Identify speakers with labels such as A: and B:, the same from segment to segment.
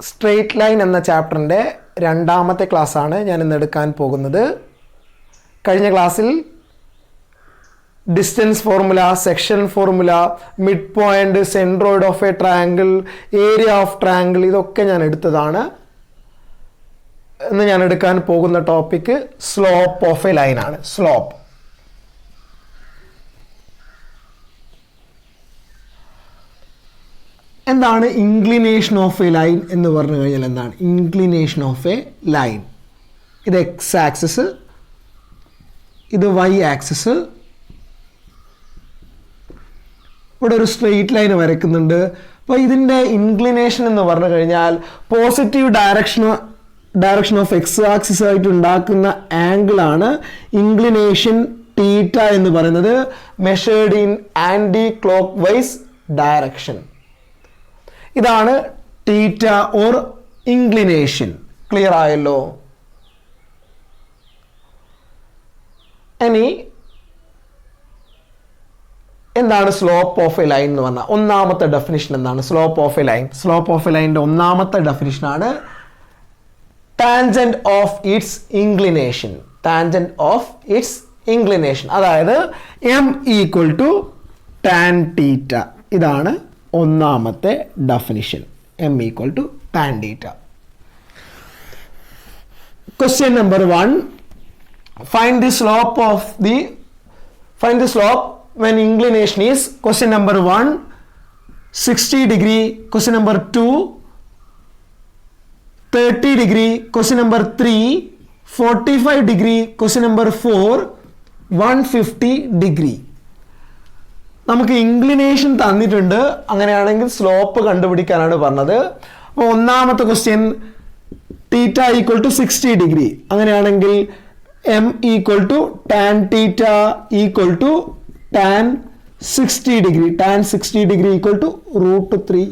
A: Straight line എന്ന ചാപ്റ്ററിൻ്റെ രണ്ടാമത്തെ ക്ലാസ്സാണ് ഞാൻ ഇന്ന് എടുക്കാൻ പോകുന്നത്. കഴിഞ്ഞ ക്ലാസ്സിൽ distance formula, section formula, mid point, centroid of A triangle, area of triangle ഇതൊക്കെ ഞാൻ എടുത്തതാണ്. ഇന്ന് ഞാൻ എടുക്കാൻ പോകുന്ന topic slope of a line ആണ്. സ്ലോപ്പ്. എന്താണ് ഇൻക്ലിനേഷൻ ഓഫ് എ ലൈൻ എന്ന് പറഞ്ഞു കഴിഞ്ഞാൽ എന്താണ് ഇൻക്ലിനേഷൻ ഓഫ് എ ലൈൻ? ഇത് എക്സ് ആക്സിസ്, ഇത് വൈ ആക്സിസ്. ഇവിടെ ഒരു സ്ട്രെയിറ്റ് ലൈൻ വരയ്ക്കുന്നുണ്ട്. അപ്പോൾ ഇതിൻ്റെ ഇൻക്ലിനേഷൻ എന്ന് പറഞ്ഞു കഴിഞ്ഞാൽ positive direction of X axis ആയിട്ട് ഉണ്ടാക്കുന്ന ആംഗിളാണ് ഇൻക്ലിനേഷൻ തീറ്റ എന്ന് പറയുന്നത്, measured in anticlockwise direction. ഇതാണ് തീറ്റ ഓർ ഇൻക്ലിനേഷൻ. ക്ലിയർ ആയല്ലോ? ഇനി എന്താണ് സ്ലോപ്പ് ഓഫ് എ ലൈൻ എന്ന് പറഞ്ഞാൽ ഒന്നാമത്തെ ഡെഫിനിഷൻ എന്താണ് slope of a line? Slope of a ലൈനിന്റെ ഒന്നാമത്തെ ഡെഫിനിഷനാണ് tangent of its inclination. Tangent of its inclination, അതായത് m equal to tan theta. ഇതാണ് ഒന്നാമത്തെ definition, m equal to tan theta. Question number 1, find the slope when inclination is, question number 1 60 degree, question number 2 30 degree, question number 3 45 degree, question number 4 150 degree. നമുക്ക് inclination തന്നിട്ടുണ്ട്, അങ്ങനെയാണെങ്കിൽ slope കണ്ടുപിടിക്കാനാണ് പറഞ്ഞത്. അപ്പോൾ ഒന്നാമത്തെ question theta equal to 60 degree, അങ്ങനെയാണെങ്കിൽ m equal to tan theta equal to tan 60 degree. Tan 60 degree equal to √3.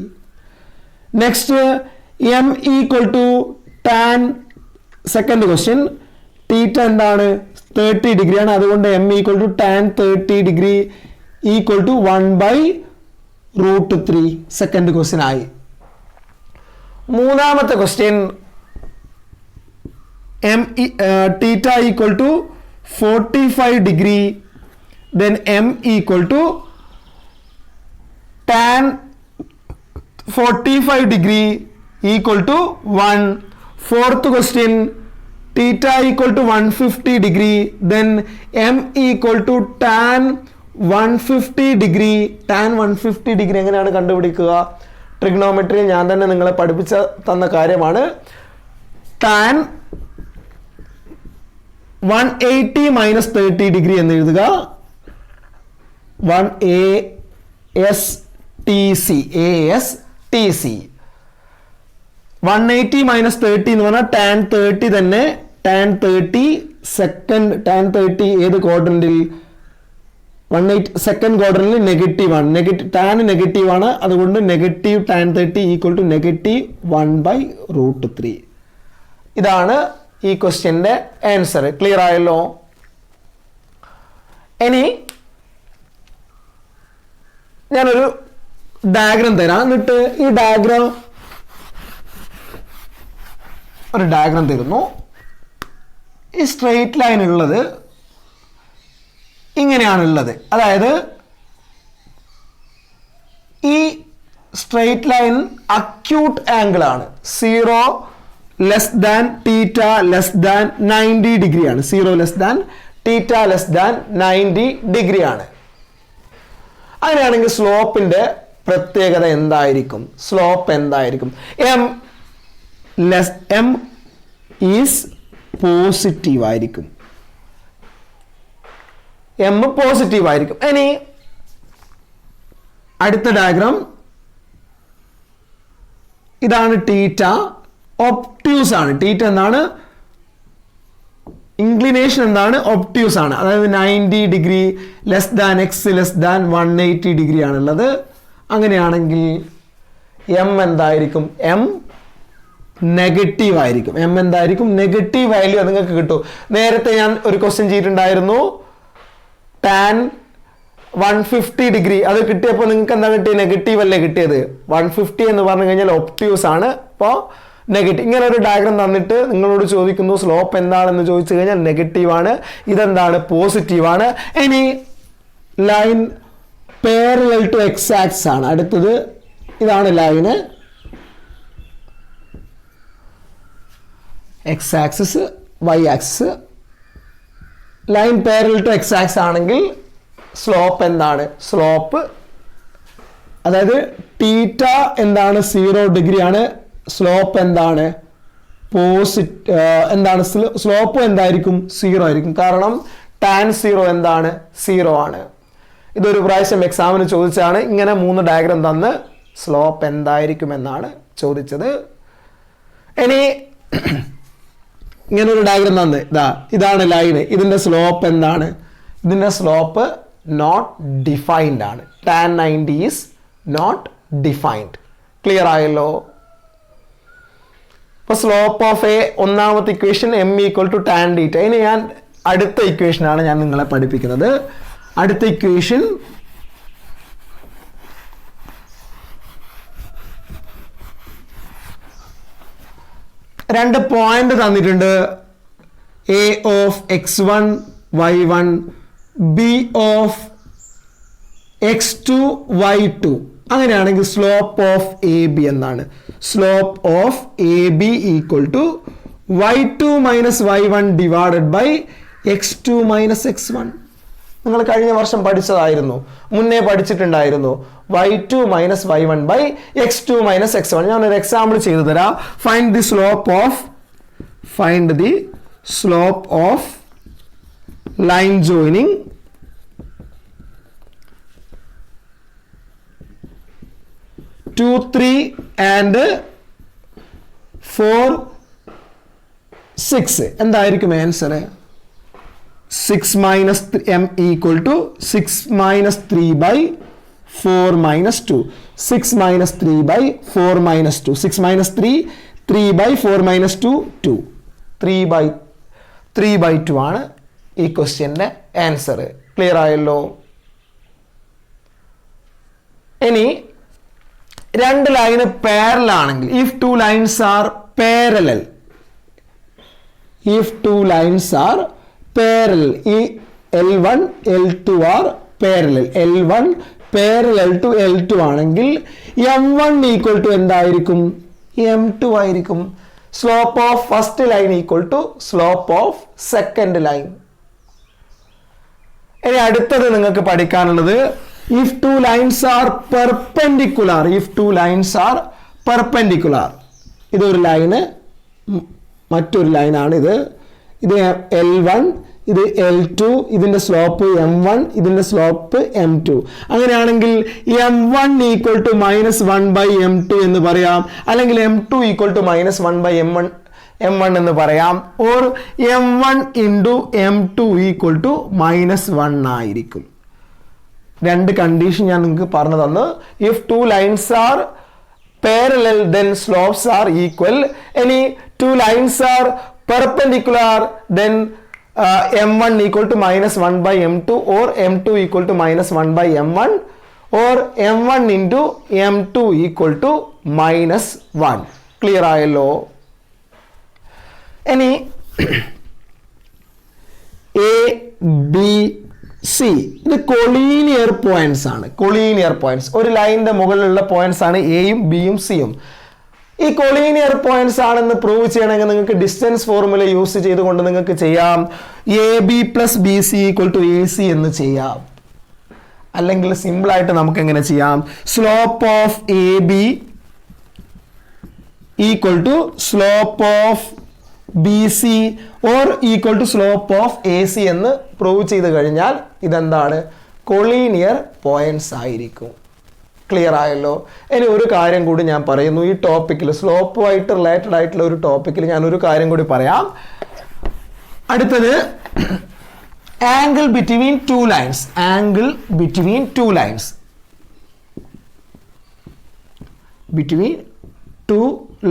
A: Next m equal to tan, second question theta എന്താണ് 30 ഡിഗ്രിയാണ്, അതുകൊണ്ട് m equal to tan 30 degree equal to 1/√3. Second question ആയി. മൂന്നാമത്തെ question theta equal to 45 degree, then m equal to tan 45 degree equal to 1. Fourth question theta equal to 150 degree, then m equal to tan 150 degree. Tan 150 degree എങ്ങനെയാണ് കണ്ടുപിടിക്കുക? Trigonometry ഞാൻ തന്നെ നിങ്ങളെ പഠിപ്പിച്ച തന്ന കാര്യമാണ്. ടാൻ 180 മൈനസ് 30 ഡിഗ്രി എന്ന് എഴുതുക. 180 മൈനസ് 30 എന്ന് പറഞ്ഞാൽ ടാൻ 30 തന്നെ. ടാൻ 30 സെക്കൻഡ്, ടാൻ 30 ഏത് ക്വാഡ്രന്റിൽ? 180 സെക്കൻഡ് ക്വാഡ്രന്റിൽ നെഗറ്റീവ് ആണ്. ടാൻ നെഗറ്റീവ് ആണ്, അതുകൊണ്ട് negative tan 30 equal to negative 1/√3. ഇതാണ് ഈ ക്വസ്റ്റ്യന്റെ ആൻസർ. ക്ലിയർ ആയല്ലോ? ഇനി ഞാനൊരു ഡയഗ്രാം തരാം, എന്നിട്ട് ഈ ഒരു ഡയഗ്രാം തരുന്നു. ഈ സ്ട്രെയിറ്റ് ലൈൻ ഉള്ളത് ഇങ്ങനെയാണുള്ളത്, അതായത് ഈ സ്ട്രെയിറ്റ് ലൈൻ അക്യൂട്ട് ആംഗിൾ ആണ്. 0 ലെസ് ദാൻ തീറ്റ ലെസ് ദാൻ 90 ഡിഗ്രി ആണ്. 0 ലെസ് ദാൻ തീറ്റ ലെസ് ദാൻ 90 ഡിഗ്രി ആണ്. അങ്ങനെയാണെങ്കിൽ സ്ലോപ്പിന്റെ പ്രത്യേകത എന്തായിരിക്കും? സ്ലോപ്പ് എന്തായിരിക്കും? എം ഈസ് പോസിറ്റീവ് ആയിരിക്കും. എം പോസിറ്റീവ് ആയിരിക്കും. ഇനി അടുത്ത ഡയഗ്രാം ഇതാണ്. തീറ്റ ഒബ്റ്റ്യൂസ് ആണ്. തീറ്റ എന്താണ്? ഇൻക്ലിനേഷൻ എന്താണ്? ഒബ്റ്റ്യൂസ് ആണ്. അതായത് 90 degree less than X less than 180 degree ആണുള്ളത്. അങ്ങനെയാണെങ്കിൽ എം എന്തായിരിക്കും? എം നെഗറ്റീവ് ആയിരിക്കും. എം എന്തായിരിക്കും? നെഗറ്റീവ് വാല്യൂ നിങ്ങൾക്ക് കിട്ടും. നേരത്തെ ഞാൻ ഒരു ക്വസ്റ്റ്യൻ ചെയ്തിട്ടുണ്ടായിരുന്നു. ടാൻ 150 ഡിഗ്രി അത് കിട്ടിയപ്പോൾ നിങ്ങൾക്ക് എന്താ കിട്ടിയത്? നെഗറ്റീവ് അല്ലേ കിട്ടിയത്? 150 എന്ന് പറഞ്ഞു കഴിഞ്ഞാൽ ഒബ്റ്റ്യൂസ് ആണ്, അപ്പോൾ നെഗറ്റീവ്. ഇങ്ങനെ ഒരു ഡയഗ്രം തന്നിട്ട് നിങ്ങളോട് ചോദിക്കുന്നു സ്ലോപ്പ് എന്താണെന്ന് ചോദിച്ചു കഴിഞ്ഞാൽ നെഗറ്റീവ് ആണ്. ഇതെന്താണ്? പോസിറ്റീവ് ആണ്. ഇനി line parallel to X axis ആണ്. അടുത്തത് ഇതാണ് ലൈന് X axis, Y axis. Line parallel to X axis ആണെങ്കിൽ സ്ലോപ്പ് എന്താണ്? സ്ലോപ്പ് അതായത് തീറ്റ എന്താണ്? 0 ഡിഗ്രി ആണ്. സ്ലോപ്പ് എന്താണ്? എന്താണ്? സ്ലോപ്പ് എന്തായിരിക്കും? 0 ആയിരിക്കും. കാരണം tan 0 എന്താണ്? 0 ആണ്. ഇതൊരു പ്രാവശ്യം എക്സാമിന് ചോദിച്ചാണ്. ഇങ്ങനെ 3 ഡയഗ്രം തന്ന് സ്ലോപ്പ് എന്തായിരിക്കും എന്നാണ് ചോദിച്ചത്. ഇനി ഇങ്ങനെ ഒരു ഡയഗ്രം തന്ന് ഇതാണ് ലൈന്, ഇതിന്റെ സ്ലോപ്പ് എന്താണ്? ഇതിന്റെ സ്ലോപ്പ് നോട്ട് ഡിഫൈൻഡ് ആണ്. tan 90 is not defined. Clear ആയല്ലോ? ഇപ്പൊ സ്ലോപ്പ് ഓഫ് എ ഒന്നാമത്തെ equation m equal to tan θ. ഇനി ഞാൻ അടുത്ത ഇക്വേഷൻ ആണ് ഞാൻ നിങ്ങളെ പഠിപ്പിക്കുന്നത്. അടുത്ത ഇക്വേഷൻ രണ്ട് പോയിന്റ് തന്നിട്ടുണ്ട്. a of x1 y1 b of x2 y2. അങ്ങനെയാണെങ്കിൽ സ്ലോപ്പ് ഓഫ് എ ബി എന്നാണ്. Slope of A B equal to y2 minus y1 divided by x2 minus x1. നിങ്ങൾ കഴിഞ്ഞ വർഷം പഠിച്ചതായിരുന്നു, മുന്നേ പഠിച്ചിട്ടുണ്ടായിരുന്നു. y2 minus y1 by x2 minus x1. ഞാനൊരു example ചെയ്തു തരാം. Find the slope of line joining two 3 and 4 6. എന്തായിരിക്കും answer? 6 minus m equal to 6 minus 3 by 4 minus 2. 6 minus 3 by 4 minus 2. 6 minus 3, 3 by 4 minus 2, 2. 3 by 2 ആണ് ഈ ക്വസ്റ്റ്യൻ്റെ answer. Clear ആയല്ലോ? ഇനി രണ്ട് line parallel ആണെങ്കിൽ, if two lines are parallel, ഈ L1 L2 are parallel. L1 parallel to L2 ആണെങ്കിൽ M1 equal to എന്തായിരിക്കും? M2 ആയിരിക്കും. Slope of first line equal to slope of second line. ഇനി അടുത്തത് നിങ്ങൾക്ക് പഠിക്കാനുള്ളത് if two lines are perpendicular. ഇതൊരു line, മറ്റൊരു ലൈനാണ് ഇത്. ഇത് L1, ഇത് L2, ഇതിന്റെ സ്ലോപ്പ് M1, ഇതിന്റെ സ്ലോപ്പ് M2. അങ്ങനെയാണെങ്കിൽ M1 equal to -1 by M2 എന്ന് പറയാം, അല്ലെങ്കിൽ M2 equal to -1 by M1 എന്ന് പറയാം. Or M1 into M2 equal to -1 ആയിരിക്കും. രണ്ട് കണ്ടീഷൻ ഞാൻ നിങ്ങൾക്ക് പറഞ്ഞു തന്നു. if two lines are parallel then slopes are equal. Any two lines are perpendicular then M1 equal to -1 by M2 or M2 equal to -1 by M1 or M1 into M2 equal to -1. Clear ആയല്ലോ? ഇനി A, B, C ഇത് collinear points ആണ്. Collinear points ഒരു ലൈനിന്റെ മുകളിലുള്ള points ആണ് എയും ബിയും സിയും. ഈ കൊളീനിയർ പോയിന്റ്സ് ആണെന്ന് പ്രൂവ് ചെയ്യണമെങ്കിൽ നിങ്ങൾക്ക് ഡിസ്റ്റൻസ് ഫോർമുല യൂസ് ചെയ്തുകൊണ്ട് നിങ്ങൾക്ക് ചെയ്യാം. A B plus B C equal to A C എന്ന് ചെയ്യാം. അല്ലെങ്കിൽ സിമ്പിൾ ആയിട്ട് നമുക്ക് എങ്ങനെ ചെയ്യാം? Slope of A B equal to slope of B C or equal to slope of A C എന്ന് പ്രൂവ് ചെയ്ത് കഴിഞ്ഞാൽ ഇതെന്താണ്? കൊളീനിയർ പോയിന്റ്സ് ആയിരിക്കും. ക്ലിയർ ആയല്ലോ? ഇനി ഒരു കാര്യം കൂടി ഞാൻ പറയുന്നു. ഈ ടോപ്പിക്കിൽ സ്ലോപ്പുമായിട്ട് റിലേറ്റഡ് ആയിട്ടുള്ള ഒരു ടോപ്പിക്കിൽ ഞാൻ ഒരു കാര്യം കൂടി പറയാം. അടുത്തത് ആംഗിൾ ബിറ്റ്വീൻ ടു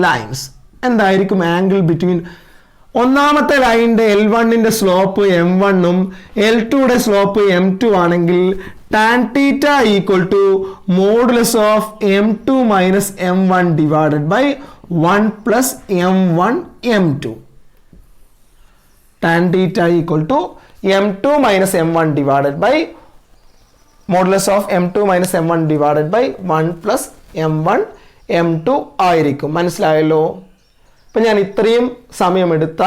A: ലൈൻസ്. എന്തായിരിക്കും ആംഗിൾ ബിറ്റ്വീൻ? ഒന്നാമത്തെ ലൈനിന്റെ L1ന്റെ സ്ലോപ്പ് M1 ഉം L2യുടെ സ്ലോപ്പ് M2 ആണെങ്കിൽ tan theta equal to modulus of m2 minus m1 divided by 1 plus m1 m2. Tan theta equal to m2 minus m1 divided by modulus of m2 minus m1 divided by 1 plus m1 m2 ആയിരിക്കും. മനസ്സിലായല്ലോ? ഇപ്പം ഞാൻ ഇത്രയും സമയമെടുത്ത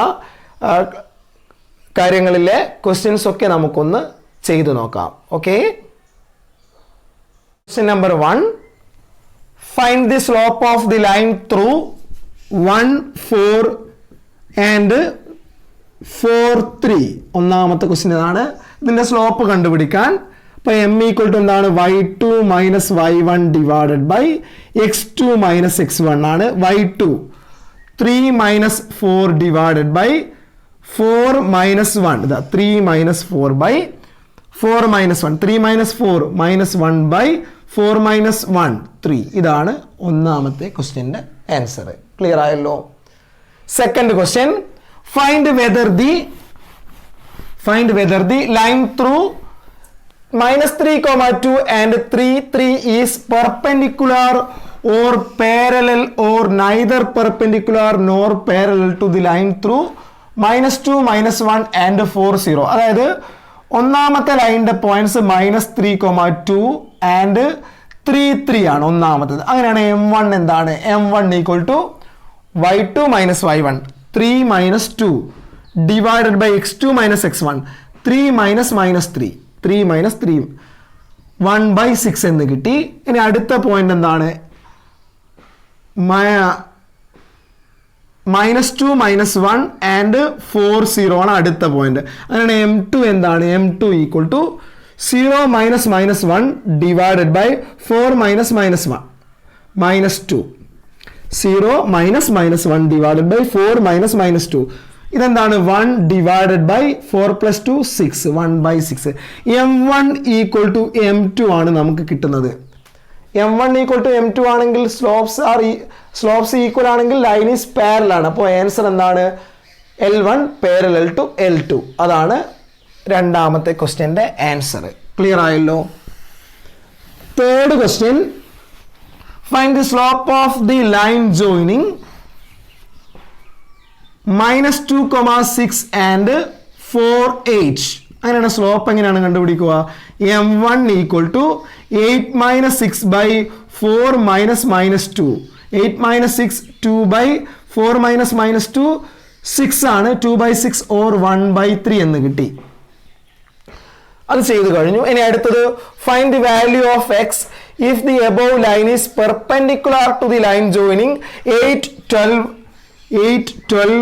A: കാര്യങ്ങളിലെ questions ഒക്കെ നമുക്കൊന്ന് ചെയ്തു നോക്കാം. Okay, question number 1, find the slope of the line through 1 4 and 4 3. ഒന്നാമത്തെ ക്വസ്റ്റ്യൻ ഇതാണ്. ഇതിന്റെ സ്ലോപ്പ് കണ്ടുപിടിക്കാൻ അപ്പോൾ m ഈക്വൽ ടു എന്താണ്? y2 minus y1 divided by x2 minus x1 ആണ്. y2 3 minus 4 divided by 4 minus 1. ഇതാ 3 minus 4 by 4 minus 1. 3 minus 4 minus 1 by 4 minus 1 3. ഇതാണ് ഒന്നാമത്തെ ക്വസ്റ്റ്യൻ്റെ ആൻസർ. ക്ലിയർ ആയല്ലോ? Second question, find whether the line through -3, 2 and 3 3 is perpendicular or parallel or neither perpendicular nor parallel to the line through -2, -1 and 4 0. അതായത് ഒന്നാമത്തെ ലൈനിന്റെ points -3, 2 and 3 3 ആണ് ഒന്നാമത്തേത്. അങ്ങനെയാണ് m1 എന്താണ്? m1 equal to y2 minus y1 3 minus 2 divided by x2 minus x1 3 minus -3 3 minus 3 1 by 6 എന്ന് കിട്ടി. ഇനി അടുത്ത പോയിന്റ് എന്താണ്? -2 -1 ആൻഡ് 4 0 ആണ് അടുത്ത പോയിന്റ്. അങ്ങനെയാണ് m2 എന്താണ്? m2 equal to 0 minus -1 divided by 4 minus -1 -2. 0 minus -1 divided by 4 minus -2. ഇതെന്താണ്? 1 divided by 4 plus 2 6 1 by 6. m1 equal to m2 ആണ് നമുക്ക് കിട്ടുന്നത്. m1 ഈക്വൽ ടു m2 ആണെങ്കിൽ സ്ലോപ്സ് ഈക്വൽ ആണെങ്കിൽ ലൈൻ ഈസ് പാരലൽ ആണ്. അപ്പോൾ ആൻസർ എന്താണ്? L1 parallel to L2. അതാണ് രണ്ടാമത്തെ ക്വസ്റ്റ്യൻ്റെ ആൻസർ. ക്ലിയർ ആയല്ലോ? Third question, find the slope of the line joining -2, 6 and 4 8. അങ്ങനെയാണ് സ്ലോപ്പ് എങ്ങനെയാണ് കണ്ടുപിടിക്കുക? m1 equal to 8 minus 6 by 4 minus -2. 8 minus 6 2 by 4 minus -2 6 ആണ്. 2 ബൈ 6 ഓർ 1 ബൈ 3 എന്ന് കിട്ടി. അത് ചെയ്തു കഴിഞ്ഞു. ഇനി അടുത്തത്, find the value of X if the above line is perpendicular to the line joining 8 12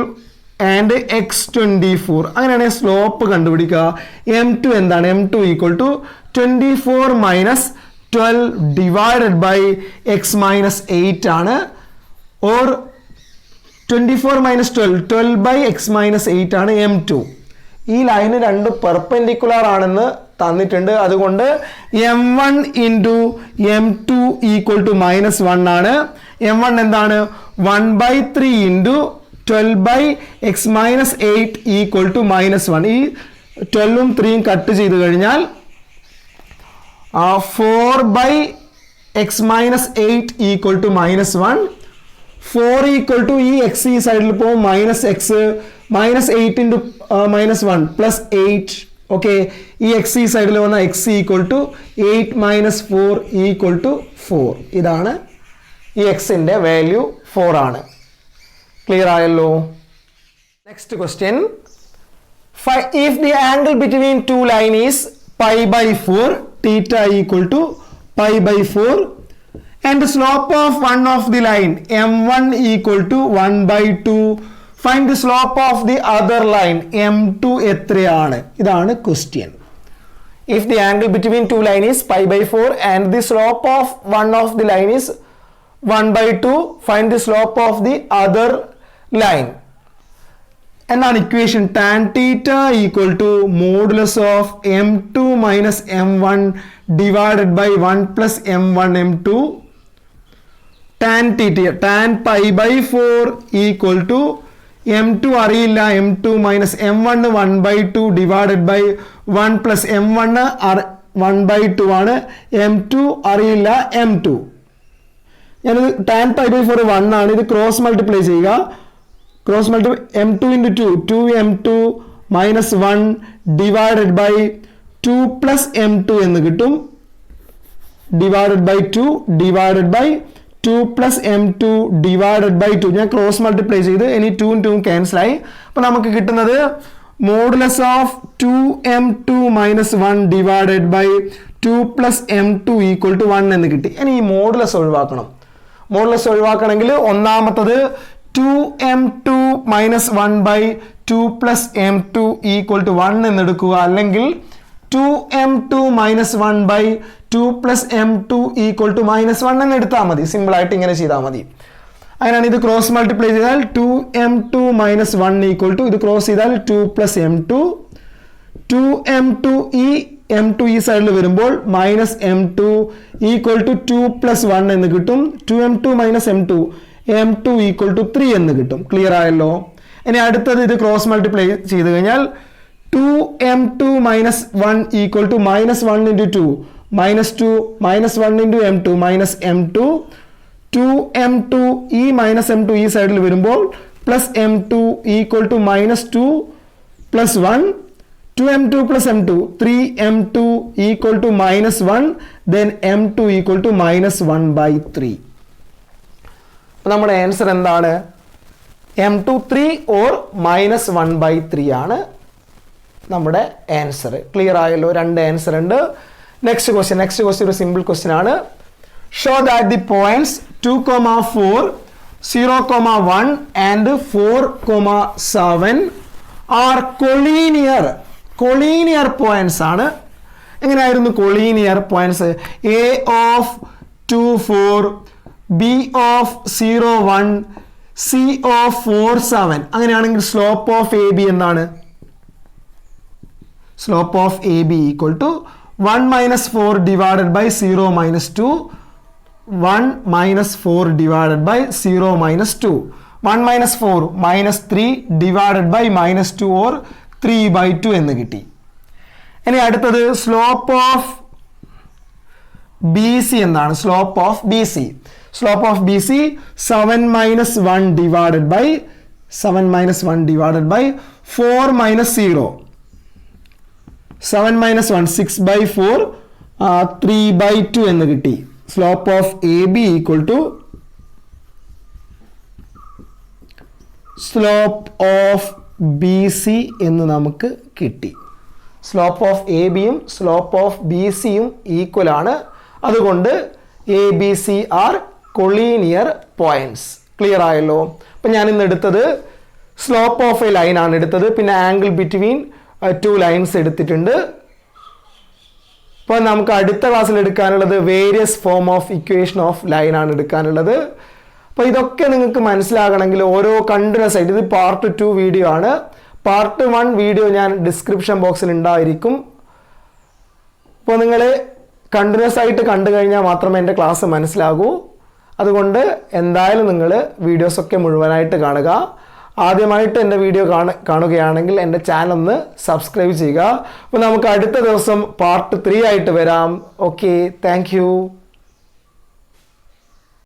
A: and x24. അങ്ങനെയാണെങ്കിൽ സ്ലോപ്പ് കണ്ടുപിടിക്കുക. m2 എന്താണ്? m2 equal to 24 minus 12 divided by x minus 8 ആണ്. Or 24 minus 12 by x minus 8 ആണ് m2. ഈ line രണ്ട് perpendicular ആണെന്ന് തന്നിട്ടുണ്ട്. അതുകൊണ്ട് m1 into m2 equal to -1 ആണ്. m1 എന്താണ്? 1 by 3 into 12 by x minus 8 equal to -1. ഈ 12ഉം 3ഉം കട്ട് ചെയ്ത് കഴിഞ്ഞാൽ 4 by x minus 8 equal to -1. 4 equal to ഈ x ഈ സൈഡിൽ പോകും -x -8 ഇൻറ്റു -1 പ്ലസ് 8. ഓക്കെ, ഈ x ഈ സൈഡിൽ വന്ന x equal to 8 minus 4 equal to 4. ഇതാണ് ഈ എക്സിൻ്റെ വാല്യൂ 4 ആണ്. ക്ലിയർ ആയല്ലോ? Next question, if the angle between two line is π/4 θ equal to π/4 and the slope of one of the line m1 equal to 1/2, find the slope of the other line m2 എത്രയാണ്? ഇതാണ് question. If the angle between two line is π/4 and the slope of one of the line is 1/2, find the slope of the other line. എന്താണ് equation? tan theta equal to modulus of m2 minus m1 divided by 1 plus m1 m2. tan theta, tan π/4 equal to m2 അറിയില്ല, m2 minus m1 1/2 divided by 1 plus m1 1/2 ആണ്. m2 അറിയില്ല, m2 ഞാനിത് tan pi by 4 1 ആണ്. ഇത് cross multiply ചെയ്യുക. Cross multiply m2 into 2 2m2 minus 1 divided by 2 plus m2 എന്ന് കിട്ടും. divided by 2 divided by 2 plus m2 divided by 2 ഞാൻ cross multiply ചെയ്ത് ഇനി 2 ഉം 2 ഉം ക്യാൻസൽ ആയി. അപ്പോൾ നമുക്ക് കിട്ടുന്നത് modulus of 2m2 minus 1 divided by 2 plus m2 equal to 1 എന്ന് കിട്ടി. ഇനി ഈ മോഡുലസ് ഒഴിവാക്കണം. മോഡുലസ് ഒഴിവാക്കണമെങ്കിൽ ഒന്നാമത്തത് 2m2 minus 1 by 2 plus m2 equal to 1 എന്ന് എടുക്കുക. അല്ലെങ്കിൽ 2m2 minus 1 by 2 plus m2 equal to minus 1 എന്ന് എടുത്താൽ മതി. സിമ്പിളായിട്ട് ഇങ്ങനെ ചെയ്താൽ മതി. അങ്ങനെയാണ് ഇത് ക്രോസ് മൾട്ടിപ്ലൈ ചെയ്താൽ 2m2 minus 1 equal to ഇത് ക്രോസ് ചെയ്താൽ 2 plus m2 2m2 ഈ m2 ഈ സൈഡിൽ വരുമ്പോൾ minus m2 equal to 2 plus 1 എന്ന് കിട്ടും. 2m2 minus m2 equal to 3 എന്ന് കിട്ടും. ക്ലിയർ ആയല്ലോ. ഇനി അടുത്തത് ഇത് ക്രോസ് മൾട്ടിപ്ലൈ ചെയ്ത് കഴിഞ്ഞാൽ 2m2 minus 1 equal to minus 1 into 2 minus 2 minus 1 into m2 minus m2 2m2 ഈ മൈനസ് m2 ഈ സൈഡിൽ വരുമ്പോൾ plus m2 equal to minus 2 plus 1 2m2 plus m2 3m2 equal to minus 1 then m2 equal to minus 1 by 3. അപ്പോൾ നമ്മുടെ answer എന്താണ്? m2 3 or minus 1 by 3 ആണ് നമ്മുടെ answer. Clear ആയല്ലോ. രണ്ട് ആൻസർ ഉണ്ട്. നെക്സ്റ്റ് ക്വസ്റ്റ്യൻ ഒരു സിമ്പിൾ ക്വസ്റ്റ്യൻ ആണ്. Show that the points 2,4 0,1 and 4,7 are collinear points ആണ്. എങ്ങനെയായിരുന്നു collinear points? a of 2 4 b of 0 1 c of 4 7. അങ്ങനെയാണെങ്കിൽ സ്ലോപ്പ് ഓഫ് എ ബി എന്താണ്? Slope of A B equal to 1 minus 4 divided by 0 minus 2 1 minus 4 divided by 0 minus 2 1 minus 4 minus 3 divided by minus 2 or 3 by 2 എന്ന് കിട്ടി. ഇനി അടുത്തത് slope of B C എന്താണ്? Slope of B C 7 minus 1 divided by 4 minus 0 7 minus 1 6 by 4 3 by 2 എന്ന് കിട്ടി. Slope of A B equal to slope of B C എന്ന് നമുക്ക് കിട്ടി. സ്ലോപ്പ് ഓഫ് എ ബിയും സ്ലോപ്പ് ഓഫ് ബി സിയും equal ആണ്. അതുകൊണ്ട് A B C are collinear points. Clear ആയല്ലോ. അപ്പം ഞാൻ ഇന്ന് എടുത്തത് സ്ലോപ്പ് ഓഫ് എ ലൈൻ ആണ് എടുത്തത്. പിന്നെ ആംഗിൾ ബിറ്റ്വീൻ 2 ലൈൻസ് എടുത്തിട്ടുണ്ട്. അപ്പോൾ നമുക്ക് അടുത്ത ക്ലാസ്സിൽ എടുക്കാനുള്ളത് various form of equation of line ആണ് എടുക്കാനുള്ളത്. അപ്പോൾ ഇതൊക്കെ നിങ്ങൾക്ക് മനസ്സിലാകണമെങ്കിൽ ഓരോ കണ്ടിന്യൂസ് ആയിട്ട് ഇത് പാർട്ട് 2 വീഡിയോ ആണ്. പാർട്ട് 1 വീഡിയോ ഞാൻ ഡിസ്ക്രിപ്ഷൻ ബോക്സിൽ ഉണ്ടായിരിക്കും. അപ്പോൾ നിങ്ങൾ കണ്ടിന്യൂസ് ആയിട്ട് കണ്ടു കഴിഞ്ഞാൽ മാത്രമേ എൻ്റെ ക്ലാസ് മനസ്സിലാകൂ. അതുകൊണ്ട് എന്തായാലും നിങ്ങൾ വീഡിയോസൊക്കെ മുഴുവനായിട്ട് കാണുക. ആദ്യമായിട്ട് എൻ്റെ വീഡിയോ കാണുകയാണെങ്കിൽ എൻ്റെ ചാനൽ ഒന്ന് സബ്സ്ക്രൈബ് ചെയ്യുക. അപ്പോൾ നമുക്ക് അടുത്ത ദിവസം പാർട്ട് 3 ആയിട്ട് വരാം. Okay, thank you.